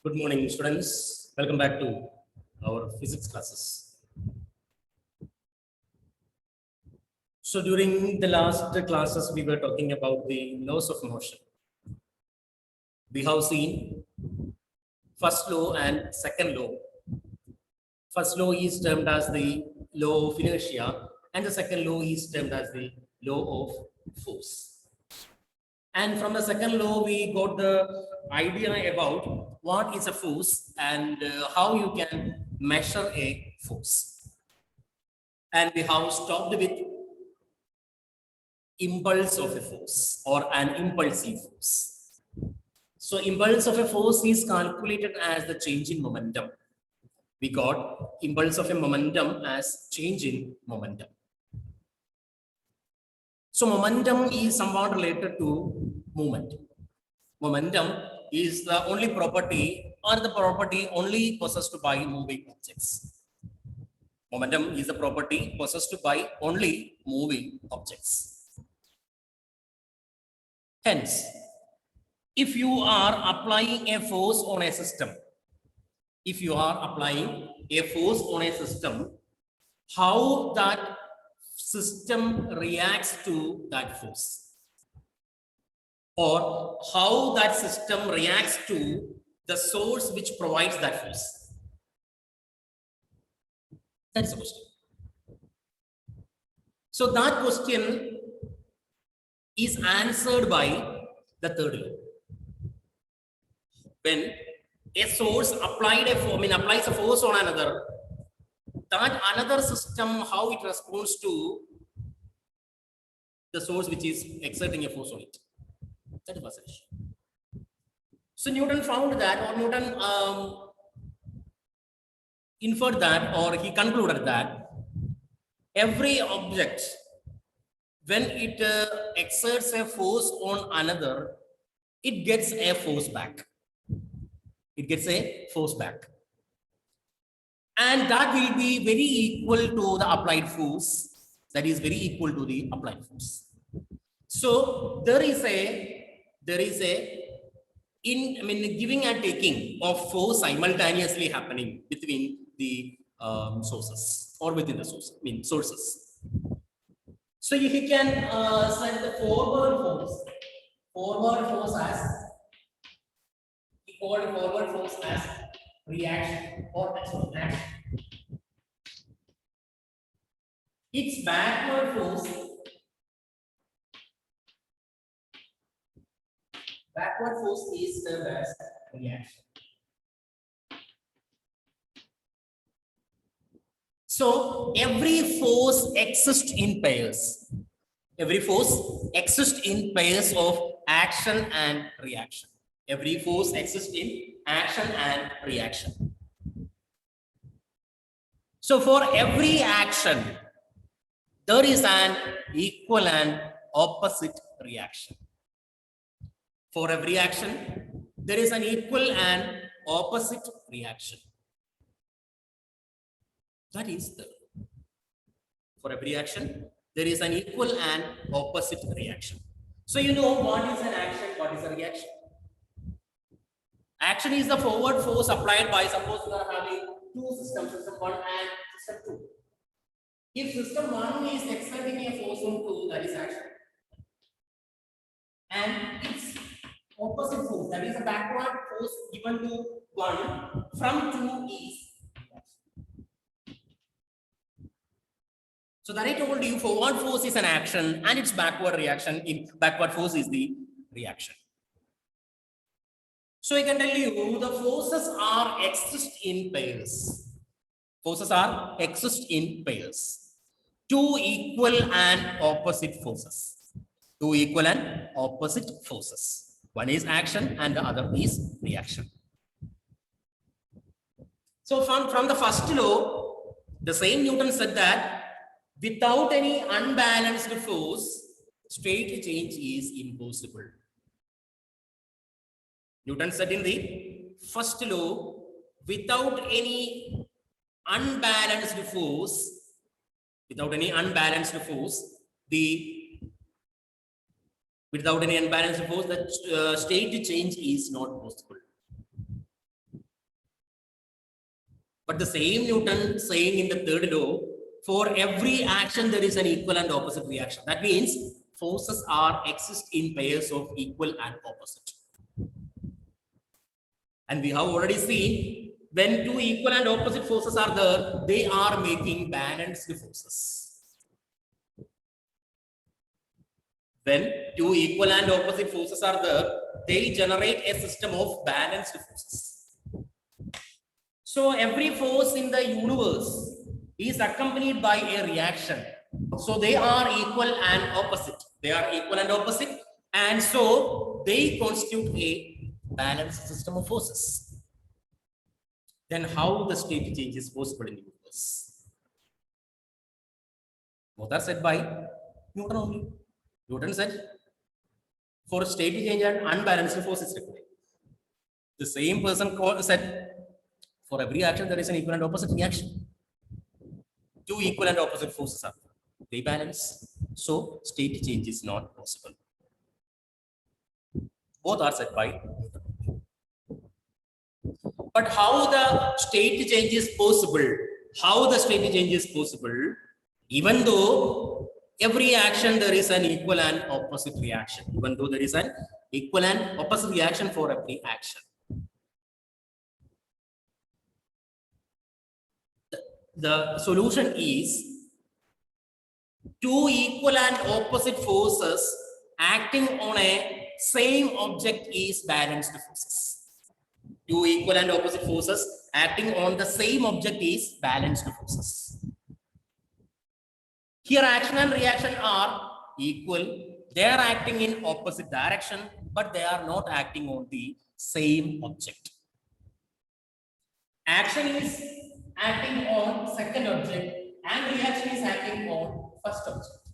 Good morning, students. Welcome back to our physics classes. So during the last classes, we were talking about the laws of motion. We have seen first law and second law. First law is termed as the law of inertia, and the second law is termed as the law of force. And from the second law, we got the idea about what is a force and how you can measure a force. And we have stopped with impulse of a force or an impulsive force. So impulse of a force is calculated as the change in momentum. We got impulse of a momentum as change in momentum. So momentum is somewhat related to movement. Momentum is the only property or the property only possessed by moving objects. Momentum is the property possessed by only moving objects. Hence, if you are applying a force on a system, how that system reacts to that force, or how that system reacts to the source which provides that force. That's the question. So that question is answered by the third law. When a source applies a force on another, that another system, how it responds to the source which is exerting a force on it. That is Baselish. So Newton found that, or Newton inferred that, or he concluded that every object, when it exerts a force on another, it gets a force back. And that will be very equal to the applied force. So there is a giving and taking of force simultaneously happening between the sources or within the sources. So you can set the forward force as reaction or action. Its backward force is termed as reaction. So every force exists in pairs. Of action and reaction. Every force exists in action and reaction. So for every action, there is an equal and opposite reaction. For every action, there is an equal and opposite reaction. That is for every action, there is an equal and opposite reaction. So you know what is an action, what is a reaction. Action is the forward force applied by, suppose we are having two systems, system 1 and system 2. If system 1 is exerting a force on 2, that is action. And its opposite force, that is a backward force given to 1 from 2 is reaction. So that I told you, forward force is an action and its backward force is the reaction. So I can tell you the forces exist in pairs. Two equal and opposite forces. One is action and the other is reaction. So from the first law, the same Newton said that without any unbalanced force, state change is impossible. Newton said in the first law, without any unbalanced force, the state change is not possible. But the same Newton saying in the third law, for every action there is an equal and opposite reaction. That means forces are exist in pairs of equal and opposite. And we have already seen when two equal and opposite forces are there, they are making balanced forces. When two equal and opposite forces are there, they generate a system of balanced forces. So every force in the universe is accompanied by a reaction. So they are equal and opposite. They are equal and opposite. And so they constitute a balanced system of forces. Then how the state change is possible in the universe? Both are said by Newton only. Newton said, for state change and unbalanced force is required. The same person said, for every action there is an equal and opposite reaction. Two equal and opposite forces are they balance. So state change is not possible. Both are said by Newton. But how the state change is possible? How the state change is possible? Even though every action there is an equal and opposite reaction. Even though there is an equal and opposite reaction for every action. The solution is two equal and opposite forces acting on a same object is balanced forces. Two equal and opposite forces acting on the same object is balanced forces. Here action and reaction are equal. They are acting in opposite direction, but they are not acting on the same object. Action is acting on second object and reaction is acting on first object.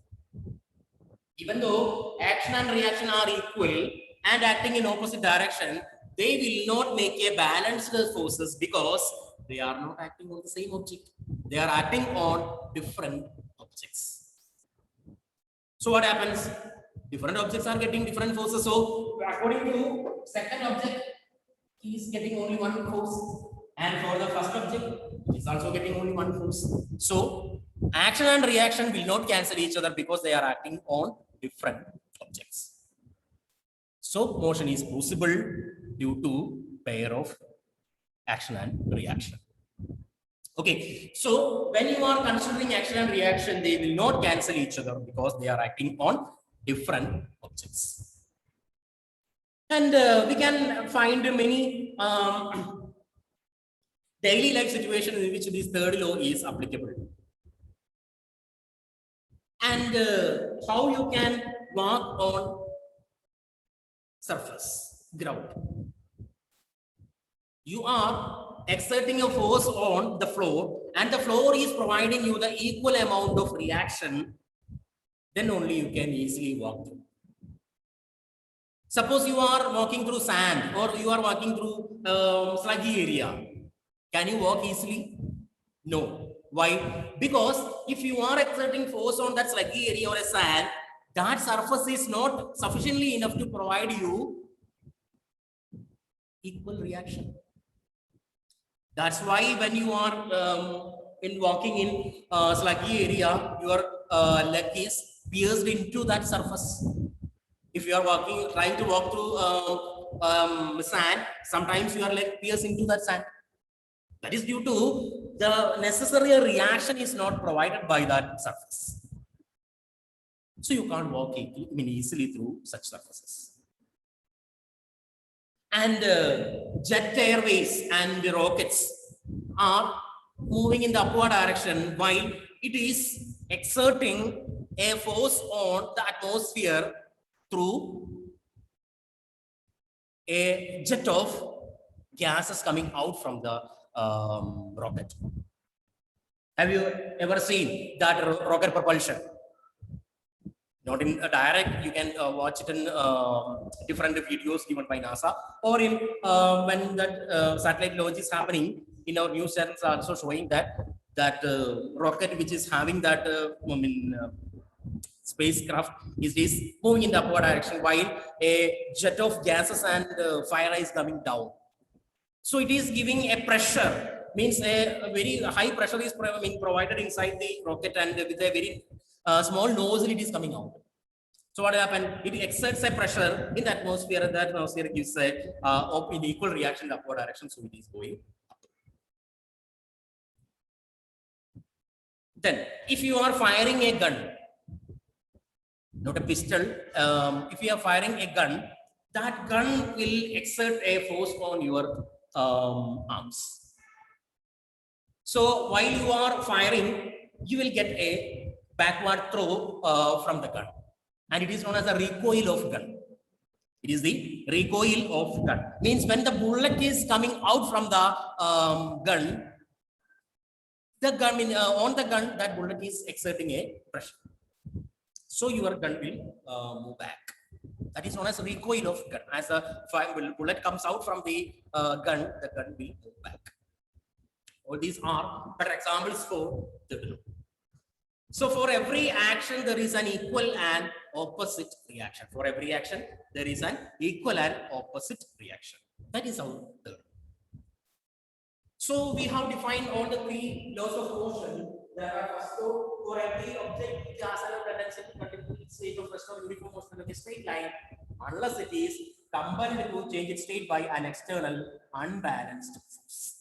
Even though action and reaction are equal and acting in opposite direction, they will not make a balanced forces because they are not acting on the same object. They are acting on different objects. So what happens? Different objects are getting different forces. So according to second object, he is getting only one force. And for the first object, it is also getting only one force. So action and reaction will not cancel each other because they are acting on different objects. So motion is possible due to pair of action and reaction. Okay, so when you are considering action and reaction, they will not cancel each other because they are acting on different objects. And we can find many daily life situations in which this third law is applicable. And how you can walk on surface, ground. You are exerting a force on the floor and the floor is providing you the equal amount of reaction, then only you can easily walk through. Suppose you are walking through sand or you are walking through sluggy area. Can you walk easily? No. Why? Because if you are exerting force on that sluggy area or a sand, that surface is not sufficiently enough to provide you equal reaction. That's why when you are in walking in sluggy area, your leg is pierced into that surface. If you are walking, trying to walk through sand, sometimes your leg pierces into that sand. That is due to the necessary reaction is not provided by that surface. So you can't walk easily through such surfaces. And jet airways and the rockets are moving in the upward direction while it is exerting a force on the atmosphere through a jet of gases coming out from the rocket. Have you ever seen that rocket propulsion? Not in a direct, you can watch it in different videos given by NASA, or in when that satellite launch is happening, in our news channels are also showing that rocket which is having that spacecraft is moving in the upward direction while a jet of gases and fire is coming down. So it is giving a pressure means a very high pressure is provided inside the rocket, and with a very small nozzle it is coming out. So what happened? It exerts a pressure in the atmosphere, and that atmosphere gives a in equal reaction in the upward direction, so it is going. Then, if you are firing a gun, not a pistol, if you are firing a gun, that gun will exert a force on your arms. So while you are firing, you will get a backward throw from the gun, and it is known as a recoil of gun. It is the recoil of gun. Means when the bullet is coming out from the gun, on the gun, that bullet is exerting a pressure. So your gun will move back. That is known as recoil of gun. As a bullet comes out from the gun will move back. All these are better examples for the below. So for every action, there is an equal and opposite reaction. For every action, there is an equal and opposite reaction. That is how the. So we have defined all the three laws of motion. There are first law, for every object, it has a tendency to continue its state of rest of uniform motion of a straight line, unless it is compelled to change its state by an external unbalanced force.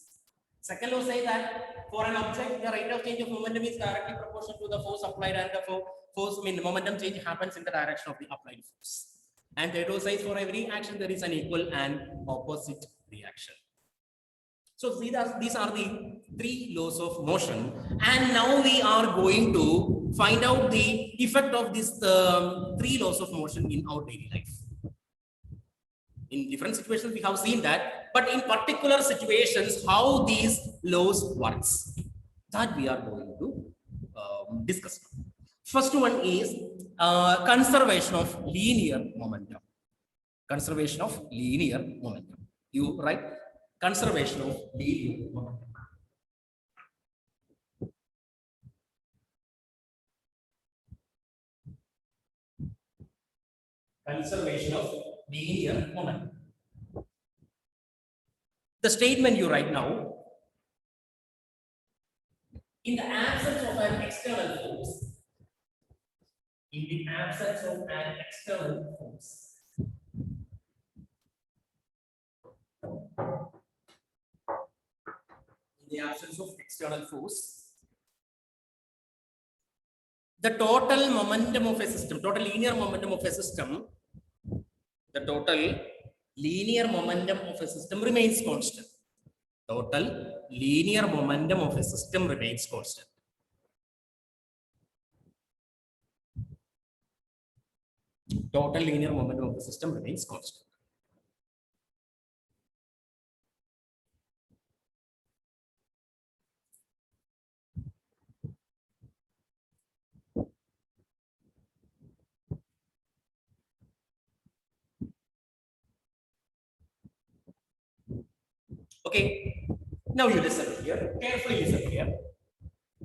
Second law says that for an object, the rate of change of momentum is directly proportional to the force applied, and the momentum change happens in the direction of the applied force. And third law says for every action, there is an equal and opposite reaction. So these are the three laws of motion, and now we are going to find out the effect of these three laws of motion in our daily life. In different situations, we have seen that, but in particular situations, how these laws works, that we are going to discuss. First one is conservation of linear momentum. Conservation of linear momentum. You write conservation of linear momentum. Conservation of linear momentum. The statement you write now, in the absence of an external force, in the absence of an external force, in the absence of external force, the total momentum of a system, total linear momentum of a system, the total linear momentum of a system remains constant. Total linear momentum of a system remains constant. Total linear momentum of the system remains constant. Okay, now you listen here, carefully listen here.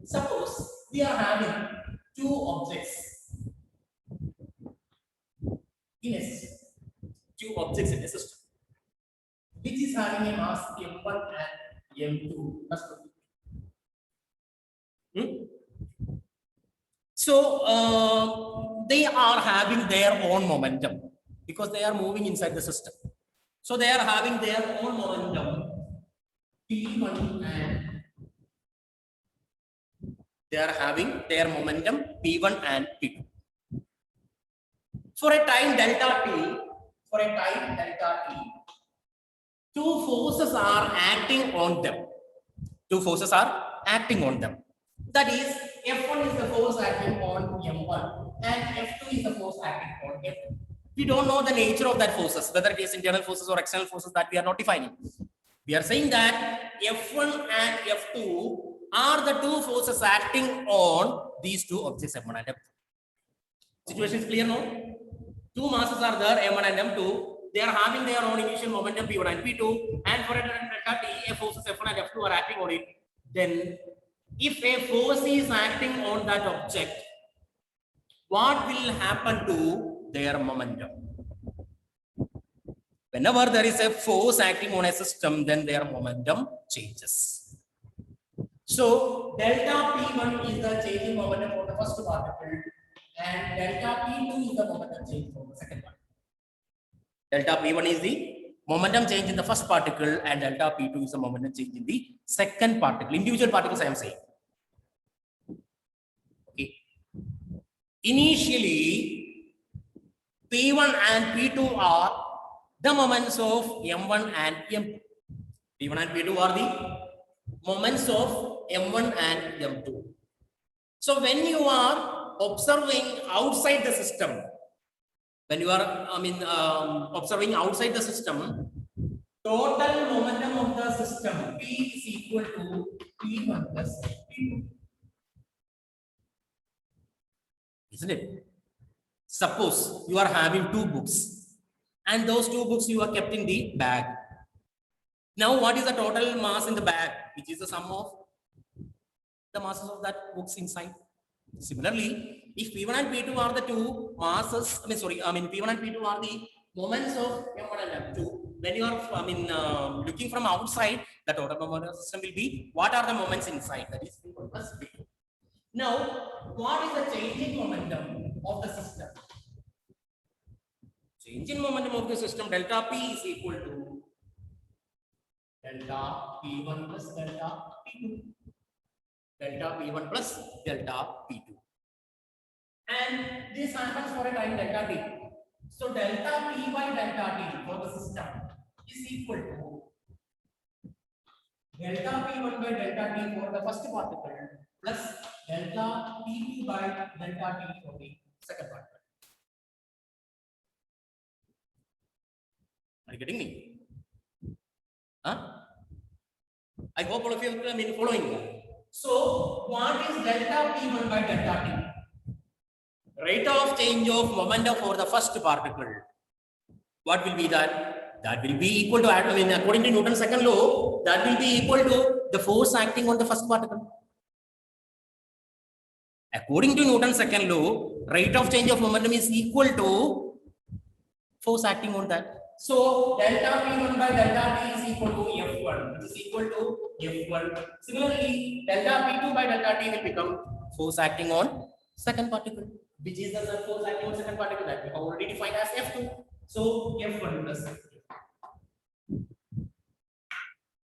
Suppose we are having two objects in a system, which is having a mass m1 and m2. So they are having their own momentum because they are moving inside the system. So they are having their own momentum P1 and they are having their momentum P1 and P2. For a time delta T, two forces are acting on them. That is, F1 is the force acting on M1 and F2 is the force acting on F2. We don't know the nature of that forces, whether it is internal forces or external forces, that we are not defining. We are saying that F1 and F2 are the two forces acting on these two objects, M1 and M2. Situation is clear now? Two masses are there, M1 and M2. They are having their own initial momentum P1 and P2, and for a delta T, forces F1 and F2 are acting on it. Then, if a force is acting on that object, what will happen to their momentum? Whenever there is a force acting on a system, then their momentum changes. So delta P1 is the changing momentum for the first particle, and delta P2 is the momentum change for the second particle. Delta P1 is the momentum change in the first particle, and delta P2 is the momentum change in the second particle. Individual particles I am saying. Okay. Initially, P1 and P2 are the moments of M1 and M2. P1 and P2 are the moments of M1 and M2. So when you are observing outside the system, when you are, observing outside the system, total momentum of the system P is equal to P1 plus P2. Isn't it? Suppose you are having two books, and those two books you are kept in the bag. Now, what is the total mass in the bag, which is the sum of the masses of that books inside? Similarly, if P1 and P2 are the two masses, P1 and P2 are the moments of M1 and M2. When you are, looking from outside, the total moment of the system will be what are the moments inside? That is P1 plus P2. Now, what is the changing momentum of the system? Changing momentum of the system, delta P is equal to delta P1 plus delta P2. Delta P1 plus delta P2. And this happens for a time delta T. So delta P by delta T for the system is equal to delta P1 by delta T for the first particle plus delta P2 by delta T for the second particle. Are you getting me? Huh? I hope all of you are following me. So what is delta P1 by delta T? Rate of change of momentum for the first particle. What will be that? That will be equal to, according to Newton's second law, that will be equal to the force acting on the first particle. According to Newton's second law, rate of change of momentum is equal to force acting on that. So delta P1 by delta T is equal to F1, which is equal to F1. Similarly, delta P2 by delta T will become force acting on second particle, which is the force acting on second particle that we have already defined as F2. So F1 plus F2.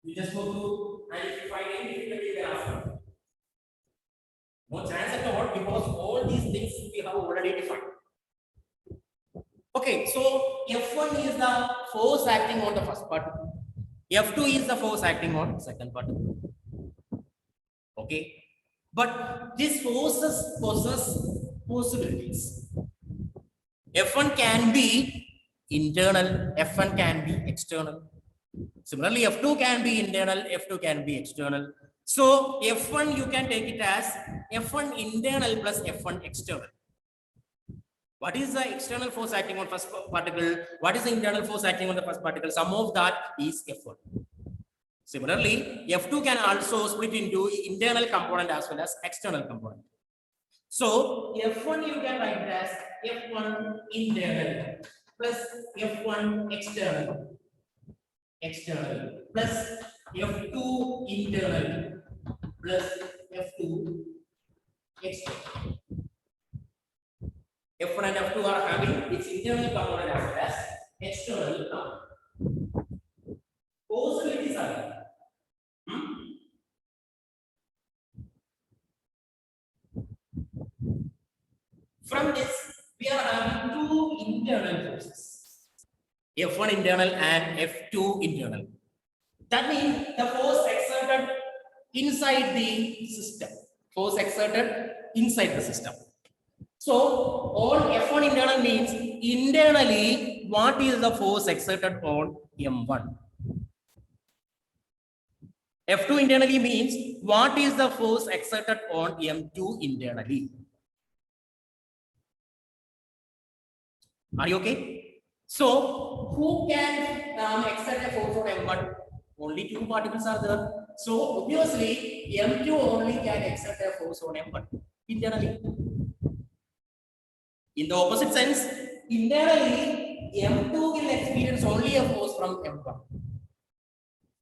You just go to, and if you find any difficulty thereafter, no chance at all, because all these things we have already defined. Okay, so F1 is the force acting on the first particle. F2 is the force acting on second particle. Okay, but these forces possess possibilities. F1 can be internal, F1 can be external. Similarly, F2 can be internal, F2 can be external. So F1 you can take it as F1 internal plus F1 external. What is the external force acting on first particle? What is the internal force acting on the first particle? Sum of that is F1. Similarly, F2 can also split into internal component as well as external component. So F1 you can write it as F1 internal plus F1 external plus F2 internal plus F2 external. F1 and F2 are having its internal component as well as external component. Possibilities are there. From this, we are having two internal forces, F1 internal and F2 internal. That means the force exerted inside the system. Force exerted inside the system. So all F1 internal means internally what is the force exerted on M1. F2 internally means what is the force exerted on M2 internally. Are you okay? So who can exert a force on M1? Only two particles are there. So obviously M2 only can exert a force on M1 internally. In the opposite sense, internally M2 will experience only a force from M1.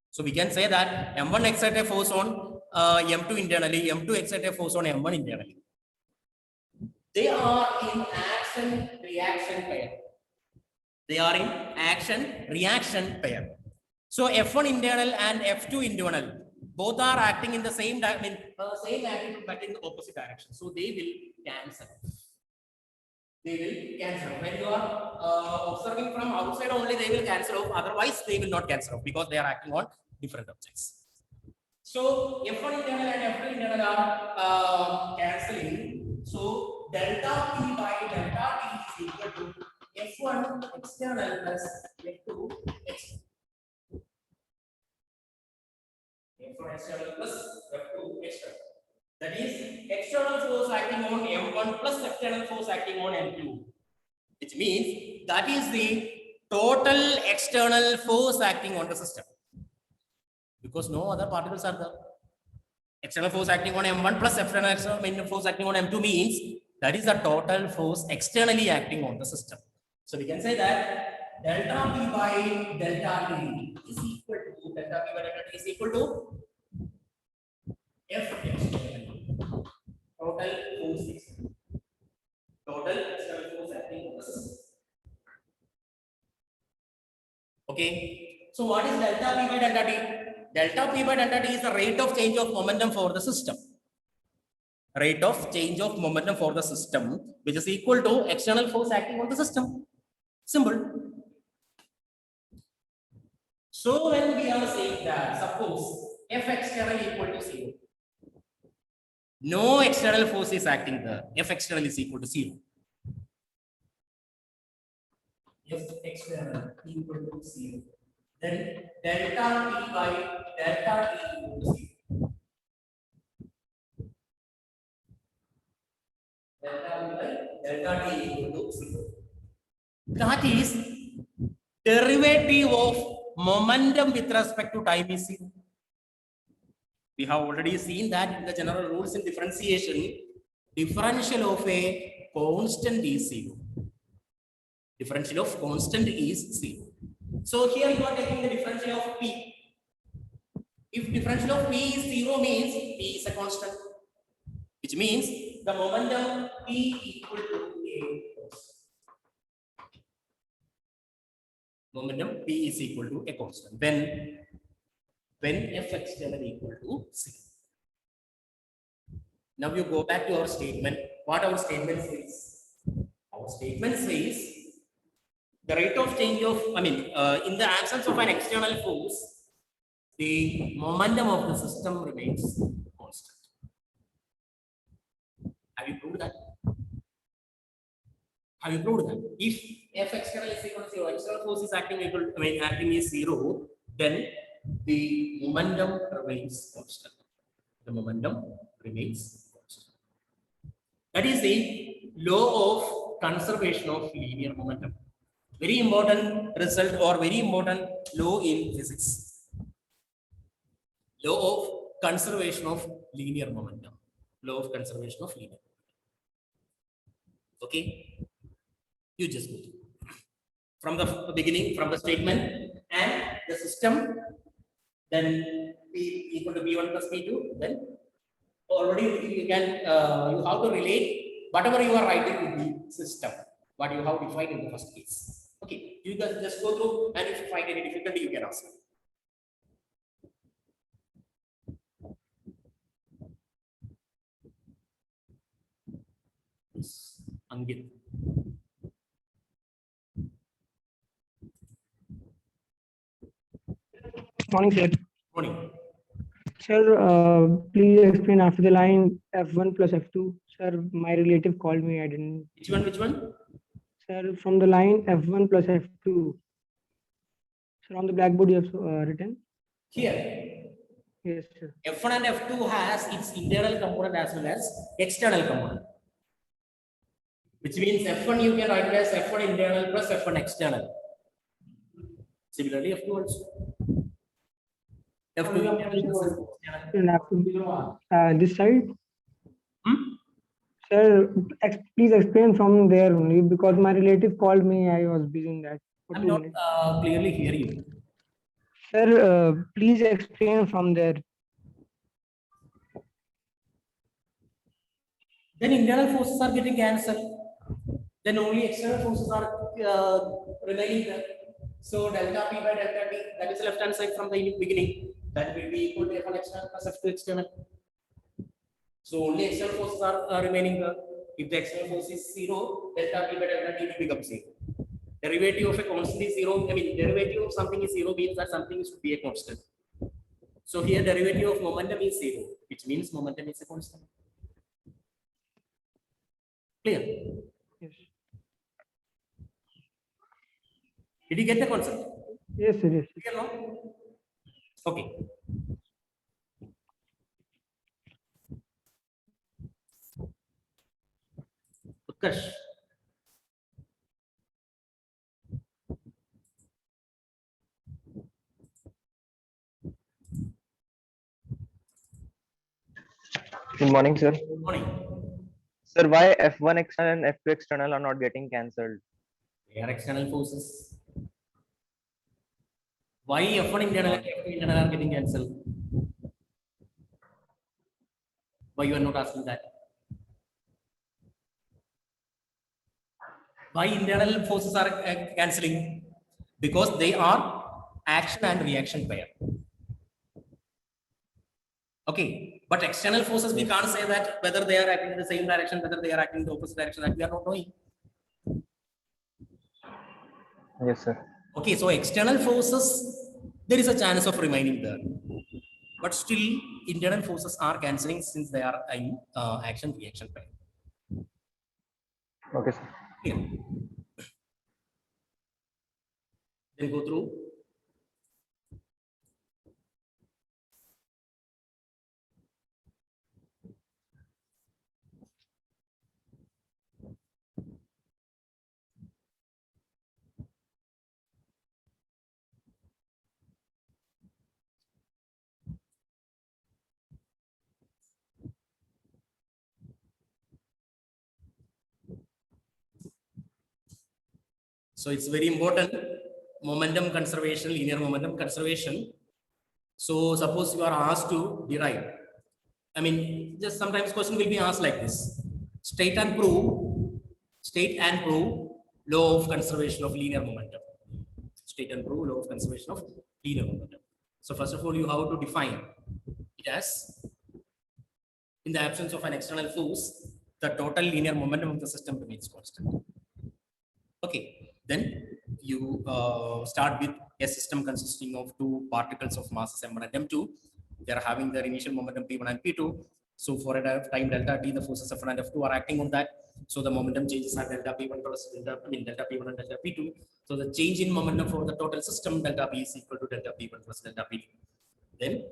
So we can say that M1 exerts a force on M2 internally, M2 exert a force on M1 internally. They are in action reaction pair. They are in action reaction pair. So F1 internal and F2 internal both are acting in the same same magnitude but in the opposite direction. So they will cancel. They will cancel. When you are observing from outside only, they will cancel off. Otherwise, they will not cancel off because they are acting on different objects. So F1 internal and F2 internal are cancelling. So delta P by delta T is equal to F1 external plus F2 external. F1 external plus F2 external. That is external force acting on M1 plus external force acting on M2, which means that is the total external force acting on the system. Because no other particles are there. External force acting on M1 plus external force acting on M2 means that is the total force externally acting on the system. So we can say that delta P by delta T is equal to delta P by delta T is equal to F external. Total force external. Total external force acting on the system. Okay. So what is delta P by delta T? Delta P by delta T is the rate of change of momentum for the system. Rate of change of momentum for the system, which is equal to external force acting on the system. Simple. So when we are saying that, suppose F external equal to 0. No external force is acting there. F external is equal to 0. F external equal to 0. Then delta T by delta T equal to 0. Delta T equal to 0. That is derivative of momentum with respect to time is 0. We have already seen that in the general rules in differentiation, differential of a constant is 0. Differential of constant is 0. So here you are taking the differential of P. If differential of P is 0 means P is a constant, which means the momentum P equal to a constant. Momentum P is equal to a constant. When F external equal to 0. Now you go back to our statement. What our statement says? Our statement says the rate of change of, in the absence of an external force, the momentum of the system remains constant. Have you proved that? Have you proved that? If F external is equal to 0, external force is acting acting is 0, then the momentum remains constant. The momentum remains constant. That is the law of conservation of linear momentum. Very important result or very important law in physics. Law of conservation of linear momentum. Law of conservation of linear momentum. Okay? You just go through. From the beginning, from the statement and the system, then P equal to P1 plus P2, then already you can, you have to relate whatever you are writing with the system, what you have defined in the first case. Okay, you guys just go through, and if you find any difficulty, you can ask me. Yes, Angit. Morning, sir. Morning. Sir, please explain after the line F1 plus F2. Sir, my relative called me. I didn't. Which one? Which one? Sir, from the line F1 plus F2. Sir, on the blackboard you have written. Here. Yes, sir. F1 and F2 has its internal component as well as external component. Which means F1 you can write it as F1 internal plus F1 external. Similarly, F2 also. F2 this side. Hmm? Sir, please explain from there only because my relative called me. I was busy in that. I'm not clearly hearing you. Sir, please explain from there. then internal forces are getting cancelled. Then only external forces are remaining there. So delta P by delta T, that is left hand side from the beginning, that will be equal to F1 external plus F2 external. So only external forces are remaining there. If the external force is 0, delta P by delta T will become 0. Derivative of a constant is 0. I mean, derivative of something is 0 means that something should be a constant. So here derivative of momentum is 0, which means momentum is a constant. Clear? Yes. Did you get the concept? Yes, sir. Yes. Clear now? Okay. Utkarsh. Good morning, sir. Good morning. Sir, why F1 external and F2 external are not getting cancelled? They are external forces. Why F1 internal and F2 internal are getting cancelled? Why you are not asking that? Why internal forces are cancelling? Because they are action and reaction pair. Okay, but external forces we can't say that whether they are acting in the same direction, whether they are acting in the opposite direction, that we are not knowing. Yes, sir. Okay, so external forces, there is a chance of remaining there, but still internal forces are cancelling since they are in action reaction pair. Okay, sir. Here. Then go through. So it's very important, momentum conservation, linear momentum conservation. So suppose you are asked to derive. I mean, just sometimes question will be asked like this. State and prove law of conservation of linear momentum. State and prove law of conservation of linear momentum. So first of all, you have to define it as, in the absence of an external force, the total linear momentum of the system remains constant. Okay, then you start with a system consisting of two particles of masses m1 and m2. They are having their initial momentum p1 and p2. So for a time delta t, the forces f1 and f2 are acting on that. So the momentum changes are delta p1 plus delta p1 and delta p2. So the change in momentum for the total system delta p is equal to delta p1 plus delta p2. Then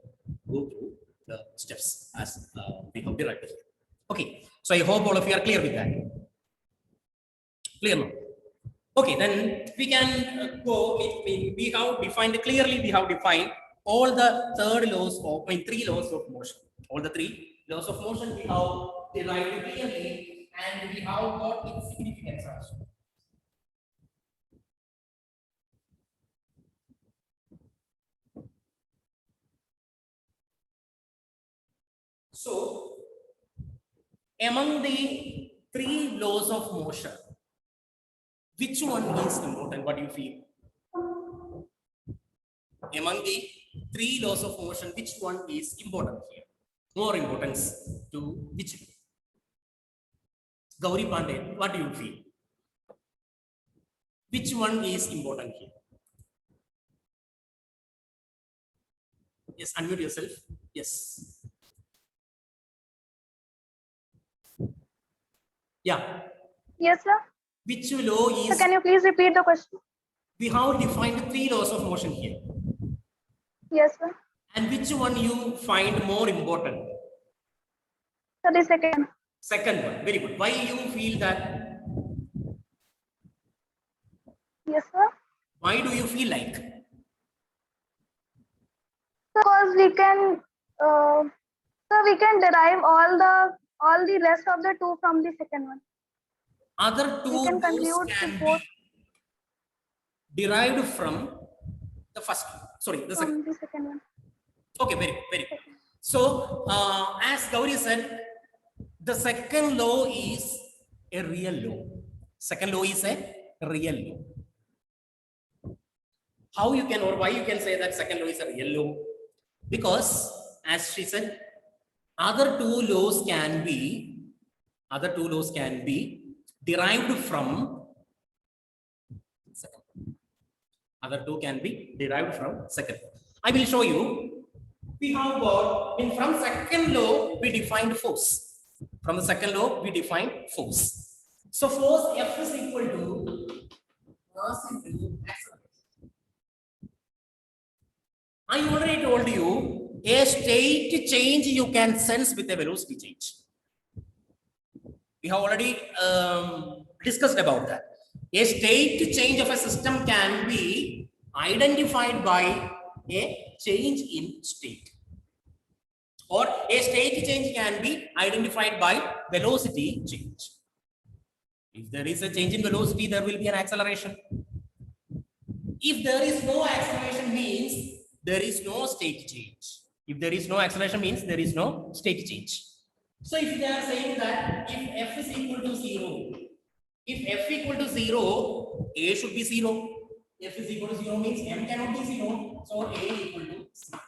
go through the steps as we have derived here. Okay, so I hope all of you are clear with that. Clear now? Okay, then we can go. We have defined clearly. We have defined all the three laws of motion. All the three laws of motion we have derived clearly, and we have got its significance also. So, among the three laws of motion, which one is important? What do you feel? Among the three laws of motion, which one is important here? More importance to which? Gauri Pandey, what do you feel? Which one is important here? Yes, unmute yourself. Yes. Yeah. Yes, sir. Which law is? So can you please repeat the question? We have defined three laws of motion here. Yes, sir. And which one you find more important? So the second. Second one. Very good. Why you feel that? Yes, sir. Why do you feel like? Because we can, derive all the rest of the two from the second one. Other two We can laws conclude can to both be derived from the first one. Sorry, the second. from the second one. Okay, very good. So, as Gauri said, The second law is a real law. Second law is a real law. How you can, or why you can say that second law is a real law? Because as she said, other two laws can be derived from second. Other two can be derived from second. I will show you. We have got from second law we defined force. From the second law we defined force. So force F is equal to mass into acceleration. I already told you a state change you can sense with a velocity change. We have already discussed about that. A state change of a system can be identified by a change in state, or a state change can be identified by velocity change. If there is a change in velocity, there will be an acceleration. If there is no acceleration, means there is no state change. If there is no acceleration, means there is no state change. So if they are saying that if f is equal to 0, if f equal to 0, a should be 0. F is equal to 0 means m cannot be 0. So a equal to 0.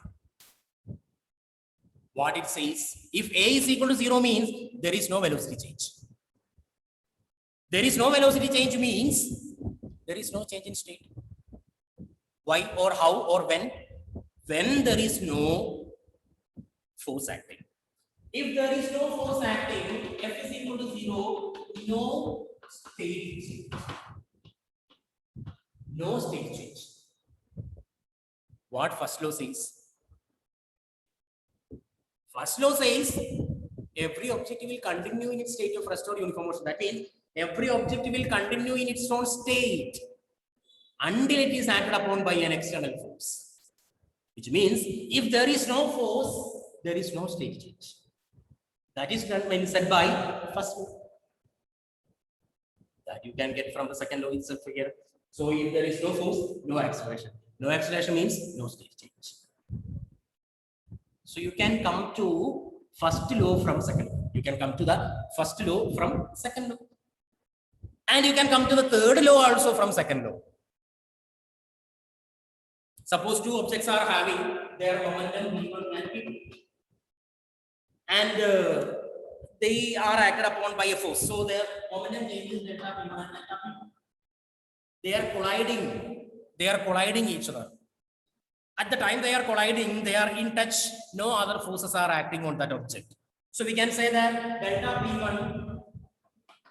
What it says, if a is equal to 0 means there is no velocity change. There is no velocity change means there is no change in state. Why or how or when? When there is no force acting. If there is no force acting, f is equal to 0, no state change. No state change. What first law says? First law says every object will continue in its state of rest or uniform motion. That means every object will continue in its own state until it is acted upon by an external force. Which means if there is no force, there is no state change. That is said by first law. That you can get from the second law itself here. So if there is no force, no acceleration. No acceleration means no state change. So you can come to first law from second law. You can come to the first law from second law. And you can come to the third law also from second law. Suppose two objects are having their momentum v1 and v2. And they are acted upon by a force. So their momentum changes delta v1 and delta v2. They are colliding each other. At the time they are colliding, they are in touch. No other forces are acting on that object. So we can say that delta P1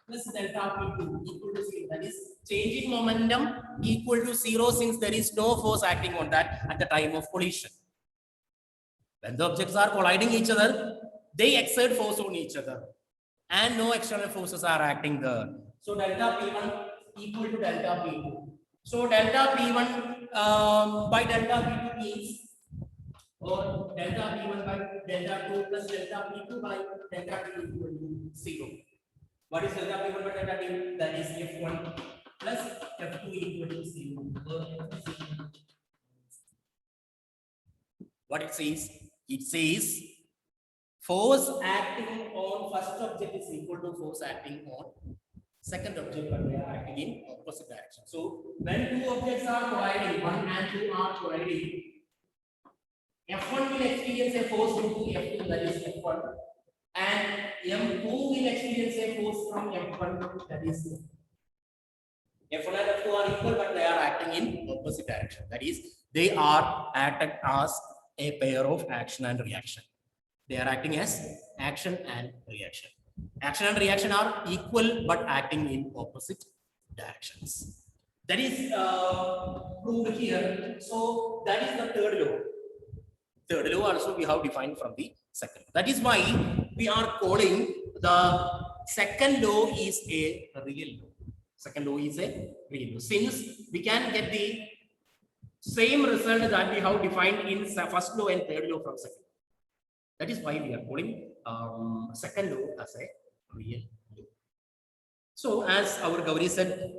plus delta P2 equal to 0. That is change in momentum equal to 0 since there is no force acting on that at the time of collision. When the objects are colliding each other, they exert force on each other and no external forces are acting there. So delta P1 equal to delta P2. So delta P1 by delta P2 means, or delta P1 by delta 2 plus delta P2 by delta 2 equal to 0. What is delta P1 by delta 2? That is F1 plus F2 equal to 0. What it says? It says force acting on first object is equal to force acting on second object, but they are acting in opposite direction. So when two objects are colliding, 1 and 2 are colliding, F1 will experience a force into F2, that is F1, and M2 will experience a force from F1, that is F1 and F2 are equal, but they are acting in opposite direction. That is, they are acting as a pair of action and reaction. They are acting as action and reaction. Action and reaction are equal but acting in opposite directions. That is proved here. So that is the third law. Third law also we have defined from the second. That is why we are calling the second law is a real law. Second law is a real law. Since we can get the same result that we have defined in first law and third law from second. That is why we are calling second law as a real law. So as our Gauri said,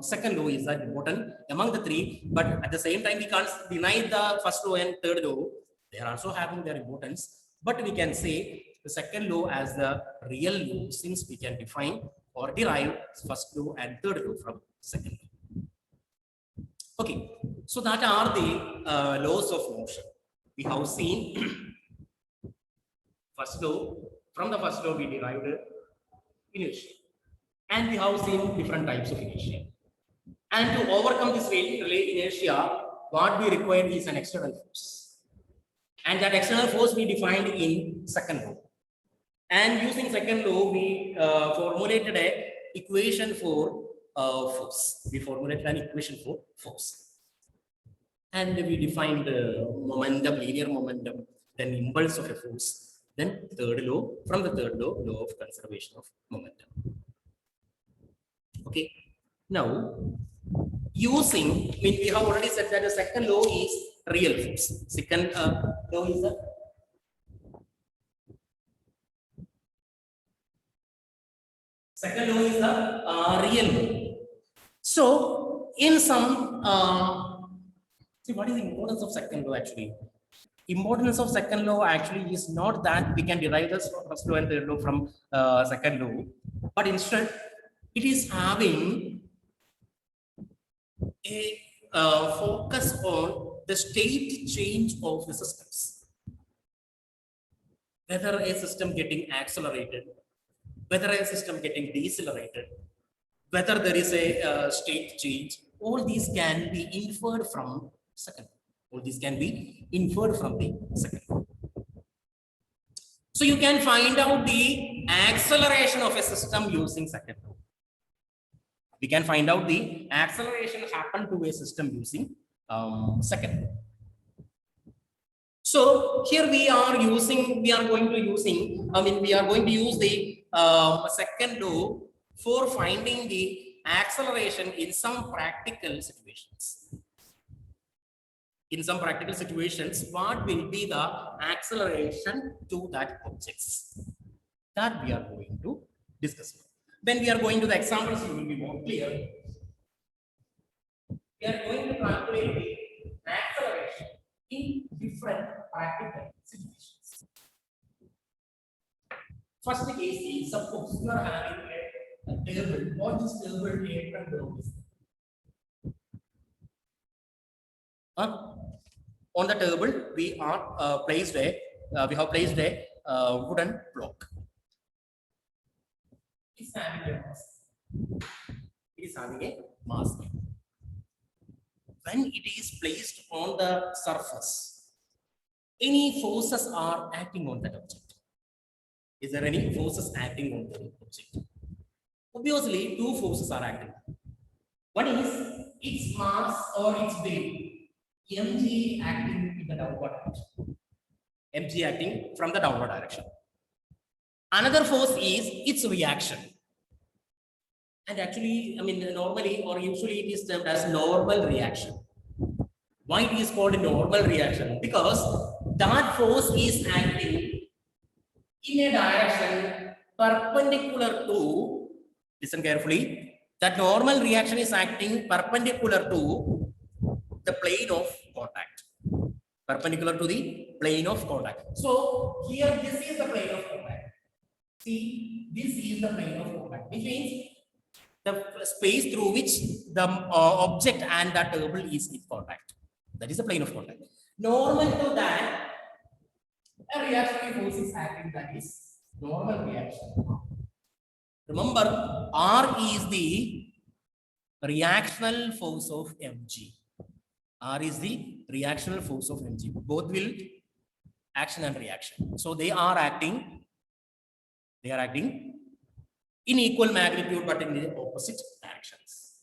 second law is important among the three, but at the same time we can't deny the first law and third law. They are also having their importance, but we can say the second law as the real law, since we can define or derive first law and third law from second law. Okay, so that are the laws of motion. We have seen first law. From the first law, we derived inertia, and we have seen different types of inertia. And to overcome this relay inertia, what we require is an external force. And that external force we defined in second law. And using second law, we formulated an equation for force. We formulated an equation for force. And we defined momentum, linear momentum, then impulse of a force. Then third law, from the third law, law of conservation of momentum. Okay. Now, using, I mean, we have already said that the second law is real force. Second law is the second law is the real law. So, in some, see, what is the importance of second law actually? Importance of second law actually is not that we can derive this first law and third law from second law, but instead it is having a focus on the state change of the systems. Whether a system getting accelerated, whether a system getting decelerated, whether there is a state change, all these can be inferred from second. All these can be inferred from the second. So you can find out the acceleration of a system using second law. We can find out the acceleration happen to a system using second law. So here we are going to use the second law for finding the acceleration in some practical situations. In some practical situations, what will be the acceleration to that objects? That we are going to discuss. When we are going to the examples, it will be more clear. We are going to calculate the acceleration in different practical situations. First case is, suppose you are having a table. What is table apron below is? On the table, we are placed a wooden block. It is having a mass. It is having a mass. When it is placed on the surface, any forces are acting on that object. Is there any forces acting on the object? Obviously, two forces are acting. One is its mass or its weight. mg acting in the downward direction. mg acting from the downward direction. Another force is its reaction. And actually, I mean, normally or usually it is termed as normal reaction. Why it is called a normal reaction? Because that force is acting in a direction perpendicular to, listen carefully, that normal reaction is acting perpendicular to the plane of contact. Perpendicular to the plane of contact. So here this is the plane of contact. See, this is the plane of contact, which means the space through which the object and the table is in contact. That is the plane of contact. Normal to that, a reactionary force is acting, that is normal reaction. Remember, R is the reactional force of mg. R is the reactional force of mg. Both will action and reaction. So they are acting in equal magnitude but in the opposite directions.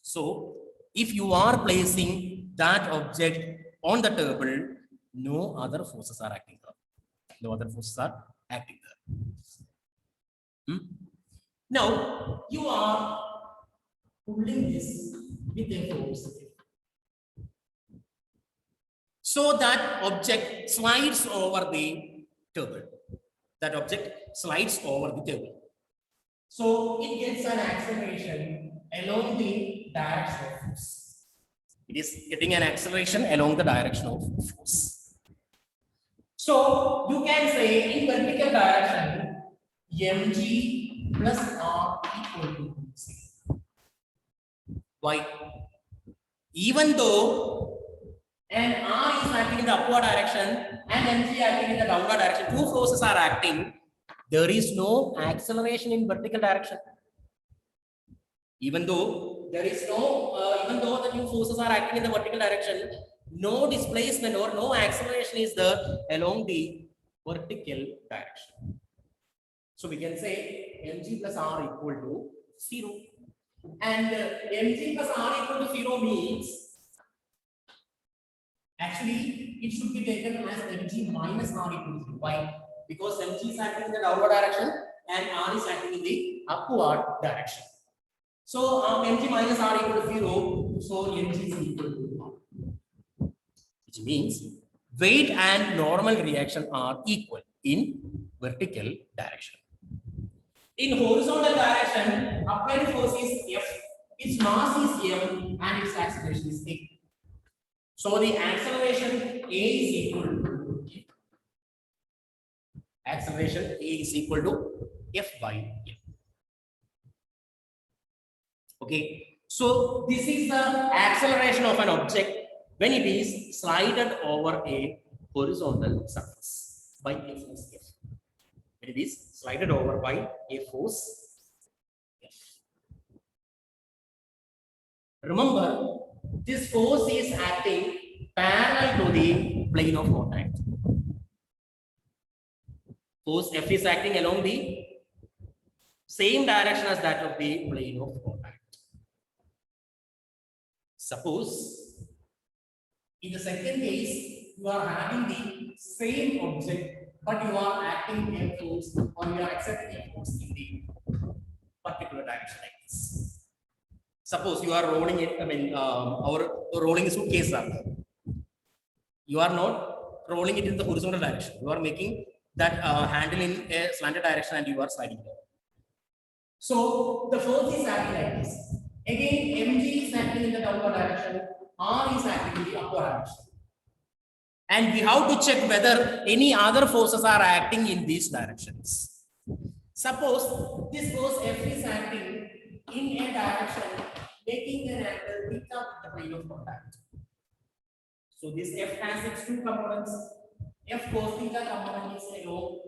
So if you are placing that object on the table, no other forces are acting there. No other forces are acting there. Now you are pulling this with a force. So that object slides over the table. That object slides over the table. So it gets an acceleration along the direction of force. It is getting an acceleration along the direction of force. So you can say in vertical direction mg plus r equal to 6. Why? Even though and r is acting in the upward direction and mg acting in the downward direction, two forces are acting, there is no acceleration in vertical direction. Even though there is no, even though the two forces are acting in the vertical direction, no displacement or no acceleration is there along the vertical direction. So we can say mg plus r equal to 0. And mg plus r equal to 0 means actually it should be taken as mg minus r equal to 0. Why? Because mg is acting in the downward direction and r is acting in the upward direction. So mg minus r equal to 0. So mg is equal to 1, which means weight and normal reaction are equal in vertical direction. In horizontal direction, applied force is F, its mass is M, and its acceleration is A. So the acceleration A is equal to F by M. Okay, so this is the acceleration of an object when it is slided over a horizontal surface by a force F. When it is slided over by a force F. Remember, this force is acting parallel to the plane of contact. Force F is acting along the same direction as that of the plane of contact. Suppose in the second case, you are having the same object, but you are acting a force or you are accepting a force in the particular direction like this. Suppose you are rolling it, our rolling suitcase up. You are not rolling it in the horizontal direction. You are making that handle in a slanted direction and you are sliding it. So the force is acting like this. Again, mg is acting in the downward direction, r is acting in the upward direction. And we have to check whether any other forces are acting in these directions. Suppose this force F is acting in a direction, making an angle theta with the plane of contact. So this F has its two components. F cos theta component is along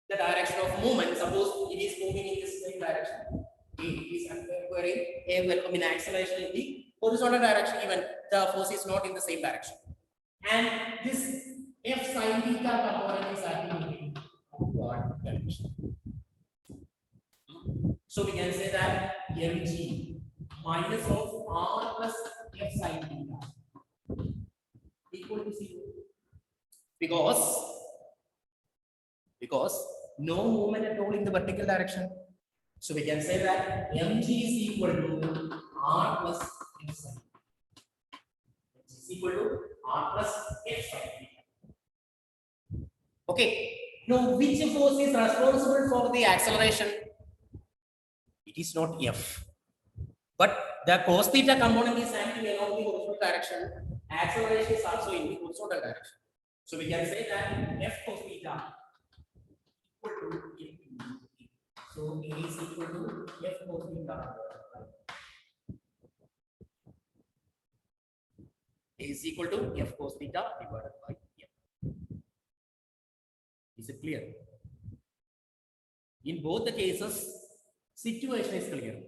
the direction of movement. Suppose it is moving in this same direction. It is acquiring a acceleration in the horizontal direction, even the force is not in the same direction. And this F sin theta component is acting in the upward direction. So we can say that mg minus of r plus F sin theta equal to 0. Because no movement at all in the vertical direction. So we can say that mg is equal to r plus F sin. Is equal to r plus F sin. Okay. Now, which force is responsible for the acceleration? It is not F, but the cos theta component is acting along the horizontal direction. Acceleration is also in the horizontal direction. So we can say that F cos theta equal to F. So A is equal to F cos theta. A is equal to F cos theta divided by F. Is it clear? In both the cases, situation is clear.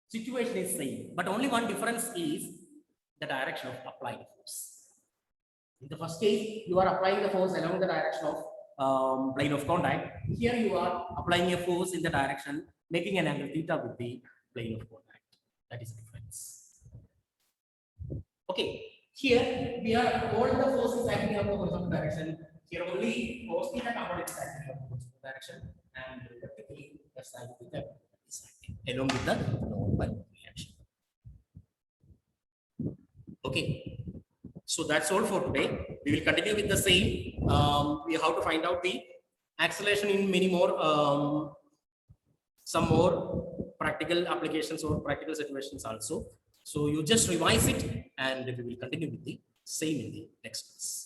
Situation is same, but only one difference is the direction of applied force. In the first case, you are applying the force along the direction of plane of contact. Here you are applying a force in the direction, making an angle theta with the plane of contact. That is the difference. Okay, here we are all the forces acting along the horizontal direction. Here only cos theta component is acting along the horizontal direction, and vertically the sin theta is acting along with the normal reaction. Okay. So that's all for today. We will continue with the same. We have to find out the acceleration in many more, some more practical applications or practical situations also. So you just revise it and we will continue with the same in the next class.